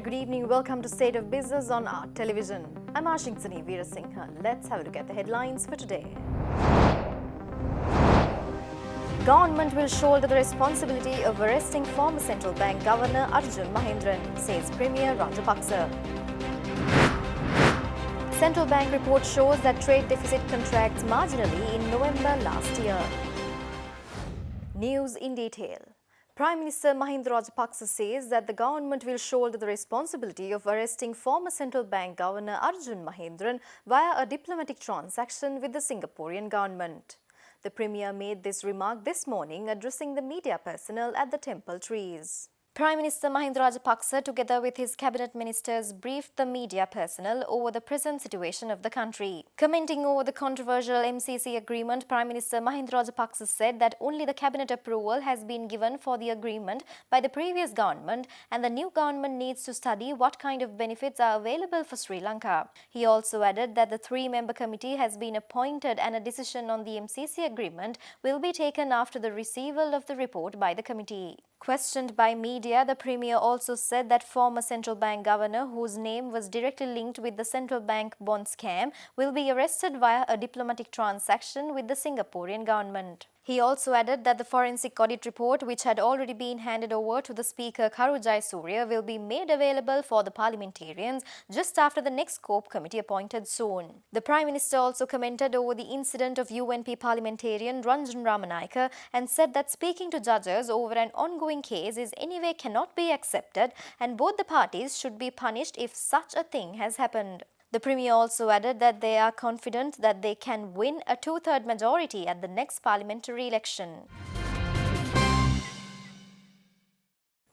good evening. Welcome to State of Business on Art Television. I'm Ashingsani Veerasinghe. Let's have a look at the headlines for today. Government will shoulder the responsibility of arresting former central bank governor Arjun Mahendran, says Premier Rajapaksa. Central bank report shows that trade deficit contracts marginally in November last year. News in detail. Prime Minister Mahinda Rajapaksa says that the government will shoulder the responsibility of arresting former central bank governor Arjun Mahendran via a diplomatic transaction with the Singaporean government. The Premier made this remark this morning addressing the media personnel at the Temple Trees. Prime Minister Mahinda Rajapaksa, together with his cabinet ministers, briefed the media personnel over the present situation of the country. Commenting over the controversial MCC agreement, Prime Minister Mahinda Rajapaksa said that only the cabinet approval has been given for the agreement by the previous government and the new government needs to study what kind of benefits are available for Sri Lanka. He also added that the three-member committee has been appointed and a decision on the MCC agreement will be taken after the receival of the report by the committee. Questioned by media, the Premier also said that former central bank governor, whose name was directly linked with the central bank bond scam, will be arrested via a diplomatic transaction with the Singaporean government. He also added that the forensic audit report, which had already been handed over to the Speaker Karu Jayasuriya, will be made available for the parliamentarians just after the next scope committee appointed soon. The Prime Minister also commented over the incident of UNP parliamentarian Ranjan Ramanayake and said that speaking to judges over an ongoing case is anyway cannot be accepted and both the parties should be punished if such a thing has happened. The Premier also added that they are confident that they can win a two-third majority at the next parliamentary election.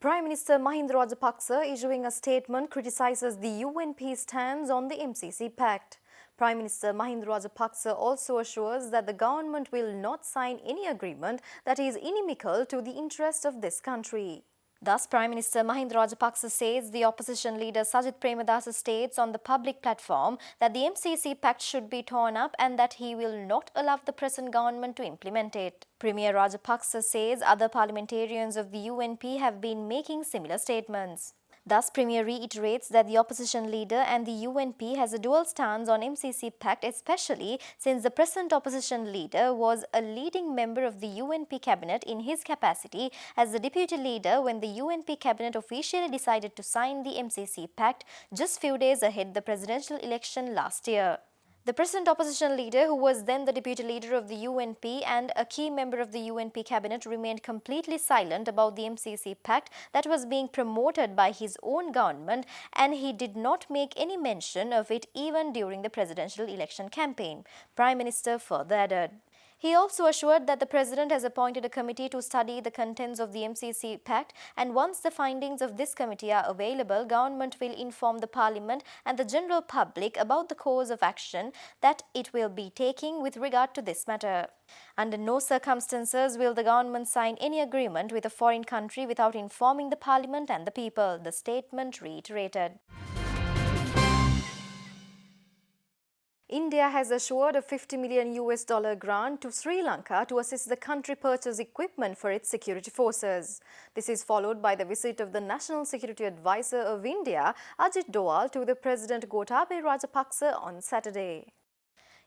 Prime Minister Mahinda Rajapaksa, issuing a statement, criticizes the UNP's stance on the MCC Pact. Prime Minister Mahinda Rajapaksa also assures that the government will not sign any agreement that is inimical to the interest of this country. Thus, Prime Minister Mahinda Rajapaksa says the opposition leader Sajith Premadasa states on the public platform that the MCC Pact should be torn up and that he will not allow the present government to implement it. Premier Rajapaksa says other parliamentarians of the UNP have been making similar statements. Thus, Premier reiterates that the opposition leader and the UNP has a dual stance on MCC Pact, especially since the present opposition leader was a leading member of the UNP cabinet in his capacity as the deputy leader when the UNP cabinet officially decided to sign the MCC Pact just few days ahead the presidential election last year. The present opposition leader, who was then the deputy leader of the UNP and a key member of the UNP cabinet, remained completely silent about the MCC Pact that was being promoted by his own government, and he did not make any mention of it even during the presidential election campaign, Prime Minister further added. He also assured that the President has appointed a committee to study the contents of the MCC Pact, and once the findings of this committee are available, government will inform the Parliament and the general public about the course of action that it will be taking with regard to this matter. Under no circumstances will the government sign any agreement with a foreign country without informing the Parliament and the people, the statement reiterated. India has assured a $50 million grant to Sri Lanka to assist the country purchase equipment for its security forces. This is followed by the visit of the National Security Advisor of India, Ajit Doval, to the President Gotabaya Rajapaksa on Saturday.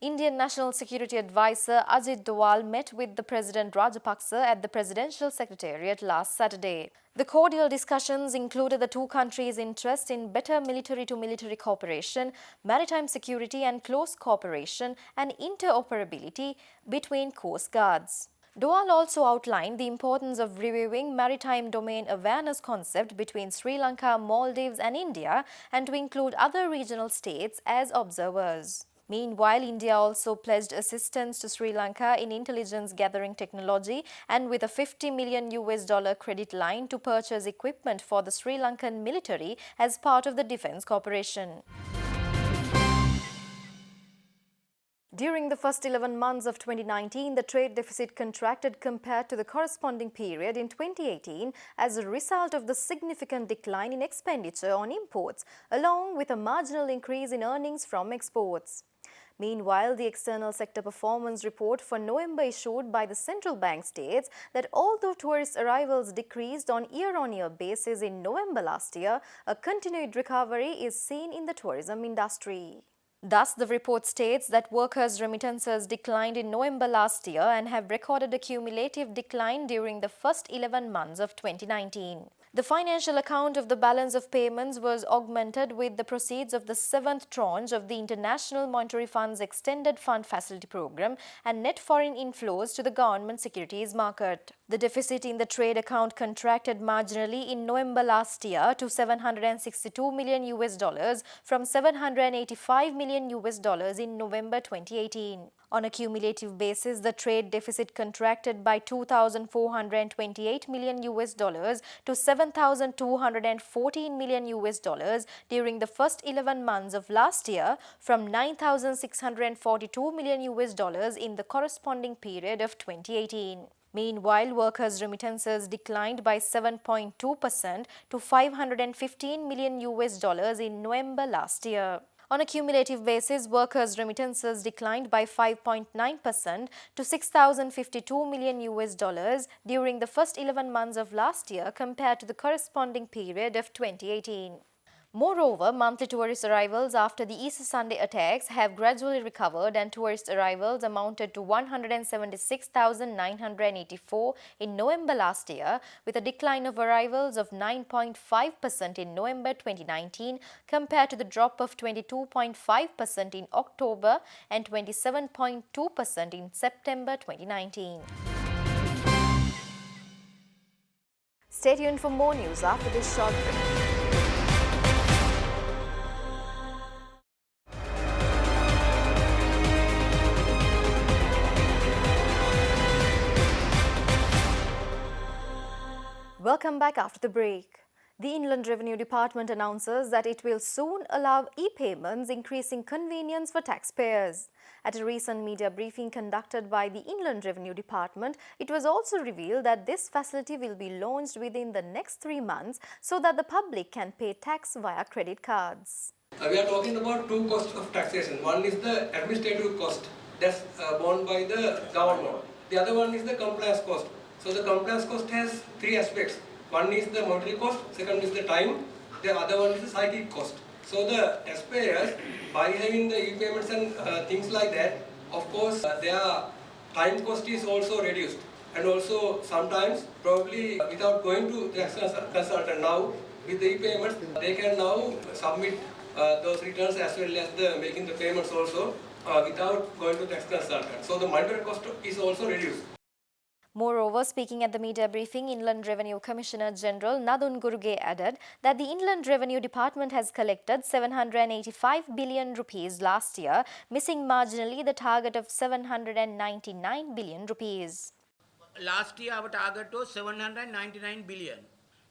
Indian National Security Advisor Ajit Doval met with the President Rajapaksa at the Presidential Secretariat last Saturday. The cordial discussions included the two countries' interest in better military-to-military cooperation, maritime security and close cooperation and interoperability between coast guards. Doval also outlined the importance of reviewing maritime domain awareness concept between Sri Lanka, Maldives and India and to include other regional states as observers. Meanwhile, India also pledged assistance to Sri Lanka in intelligence gathering technology and with a $50 million credit line to purchase equipment for the Sri Lankan military as part of the defence cooperation. During the first 11 months of 2019, the trade deficit contracted compared to the corresponding period in 2018 as a result of the significant decline in expenditure on imports, along with a marginal increase in earnings from exports. Meanwhile, the external sector performance report for November issued by the central bank states that although tourist arrivals decreased on year-on-year basis in November last year, a continued recovery is seen in the tourism industry. Thus, the report states that workers' remittances declined in November last year and have recorded a cumulative decline during the first 11 months of 2019. The financial account of the balance of payments was augmented with the proceeds of the 7th tranche of the International Monetary Fund's Extended Fund Facility Program and net foreign inflows to the government securities market. The deficit in the trade account contracted marginally in November last year to $762 million from $785 million in November 2018. On a cumulative basis, the trade deficit contracted by $2,428 million to $7,214 million during the first 11 months of last year from $9,642 million in the corresponding period of 2018. Meanwhile, workers' remittances declined by 7.2% to $515 million in November last year. On a cumulative basis, workers' remittances declined by 5.9% to $6,052 million during the first 11 months of last year compared to the corresponding period of 2018. Moreover, monthly tourist arrivals after the Easter Sunday attacks have gradually recovered and tourist arrivals amounted to 176,984 in November last year, with a decline of arrivals of 9.5% in November 2019 compared to the drop of 22.5% in October and 27.2% in September 2019. Stay tuned for more news after this short break. Welcome back after the break. The Inland Revenue Department announces that it will soon allow e-payments, increasing convenience for taxpayers. At a recent media briefing conducted by the Inland Revenue Department, it was also revealed that this facility will be launched within the next 3 months so that the public can pay tax via credit cards. We are talking about two costs of taxation. One is the administrative cost that's borne by the government. The other one is the compliance cost. So the compliance cost has three aspects. One is the monetary cost, second is the time, the other one is the psychic cost. So the taxpayers, by having the e-payments and things like that, of course their time cost is also reduced. And also sometimes probably without going to the tax consultant now, with the e-payments, they can now submit those returns as well as making the payments also without going to tax consultant. So the monetary cost is also reduced. Moreover, speaking at the media briefing, Inland Revenue Commissioner General Nadun Guruge added that the Inland Revenue Department has collected 785 billion rupees last year, missing marginally the target of 799 billion rupees. Last year our target was 799 billion.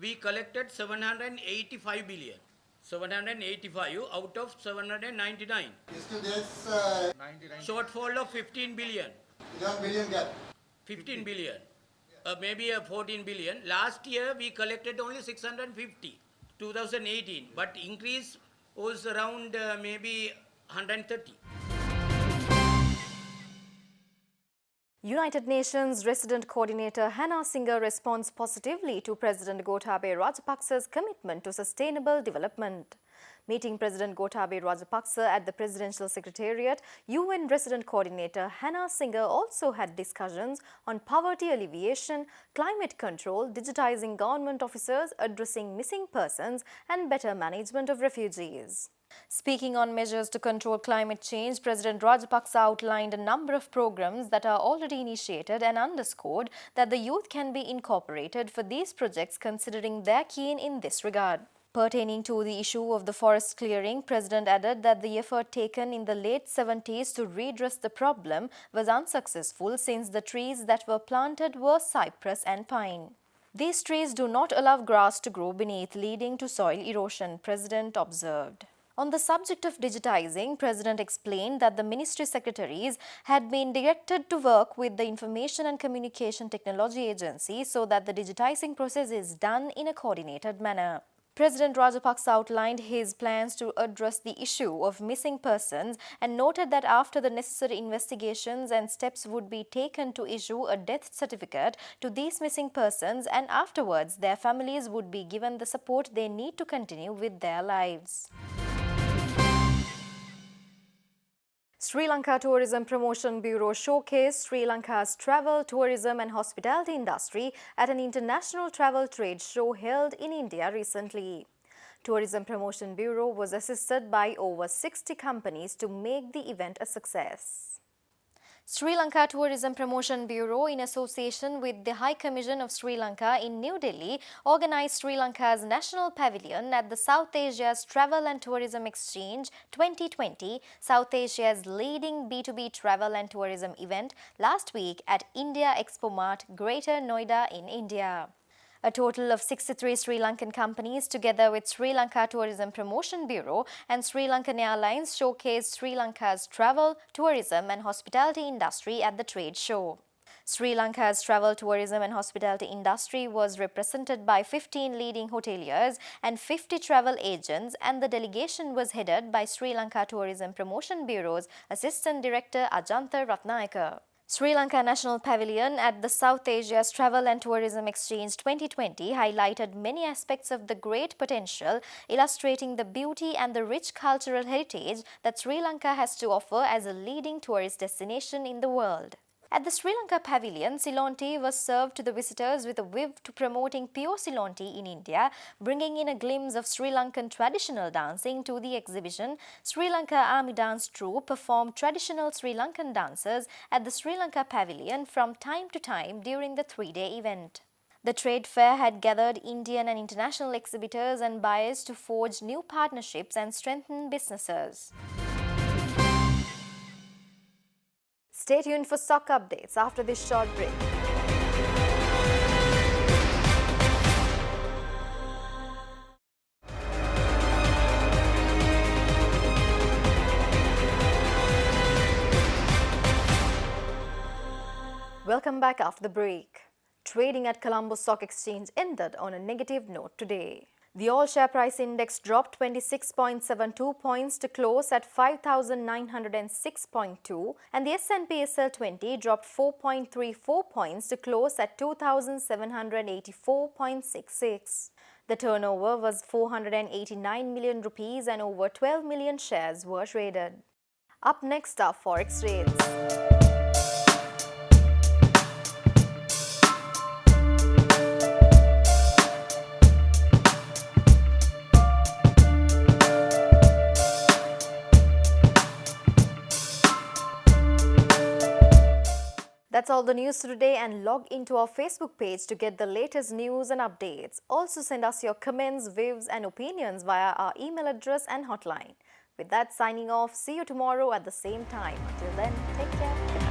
We collected 785 billion. 785 out of 799. Shortfall of 15 billion. 11 billion gap. 15 billion, maybe 14 billion. Last year we collected only 650, 2018, but increase was around maybe 130. United Nations Resident Coordinator Hannah Singer responds positively to President Gotabaya Rajapaksa's commitment to sustainable development. Meeting President Gotabaya Rajapaksa at the Presidential Secretariat, UN Resident Coordinator Hannah Singer also had discussions on poverty alleviation, climate control, digitizing government officers, addressing missing persons, and better management of refugees. Speaking on measures to control climate change, President Rajapaksa outlined a number of programs that are already initiated and underscored that the youth can be incorporated for these projects considering their keen in this regard. Pertaining to the issue of the forest clearing, President added that the effort taken in the late 70s to redress the problem was unsuccessful since the trees that were planted were cypress and pine. These trees do not allow grass to grow beneath, leading to soil erosion, President observed. On the subject of digitizing, President explained that the ministry secretaries had been directed to work with the Information and Communication Technology Agency so that the digitizing process is done in a coordinated manner. President Rajapaksa outlined his plans to address the issue of missing persons and noted that after the necessary investigations and steps would be taken to issue a death certificate to these missing persons, and afterwards their families would be given the support they need to continue with their lives. Sri Lanka Tourism Promotion Bureau showcased Sri Lanka's travel, tourism and hospitality industry at an international travel trade show held in India recently. Tourism Promotion Bureau was assisted by over 60 companies to make the event a success. Sri Lanka Tourism Promotion Bureau, in association with the High Commission of Sri Lanka in New Delhi, organized Sri Lanka's National Pavilion at the South Asia's Travel and Tourism Exchange 2020, South Asia's leading B2B travel and tourism event, last week at India Expo Mart, Greater Noida in India. A total of 63 Sri Lankan companies, together with Sri Lanka Tourism Promotion Bureau and Sri Lankan Airlines, showcased Sri Lanka's travel, tourism and hospitality industry at the trade show. Sri Lanka's travel, tourism and hospitality industry was represented by 15 leading hoteliers and 50 travel agents, and the delegation was headed by Sri Lanka Tourism Promotion Bureau's Assistant Director Ajantha Ratnayaka. Sri Lanka National Pavilion at the South Asia's Travel and Tourism Exchange 2020 highlighted many aspects of the great potential, illustrating the beauty and the rich cultural heritage that Sri Lanka has to offer as a leading tourist destination in the world. At the Sri Lanka Pavilion, Ceylon tea was served to the visitors with a view to promoting pure Ceylon tea in India, bringing in a glimpse of Sri Lankan traditional dancing to the exhibition. Sri Lanka Army Dance Troupe performed traditional Sri Lankan dances at the Sri Lanka Pavilion from time to time during the three-day event. The trade fair had gathered Indian and international exhibitors and buyers to forge new partnerships and strengthen businesses. Stay tuned for stock updates after this short break. Welcome back after the break. Trading at Colombo Stock Exchange ended on a negative note today. The all-share price index dropped 26.72 points to close at 5,906.2, and the S&P SL 20 dropped 4.34 points to close at 2,784.66. The turnover was 489 million rupees and over 12 million shares were traded. Up next are Forex rates. That's all the news for today, and log into our Facebook page to get the latest news and updates. Also send us your comments, views and opinions via our email address and hotline. With that, signing off. See you tomorrow at the same time. Until then, take care. Goodbye.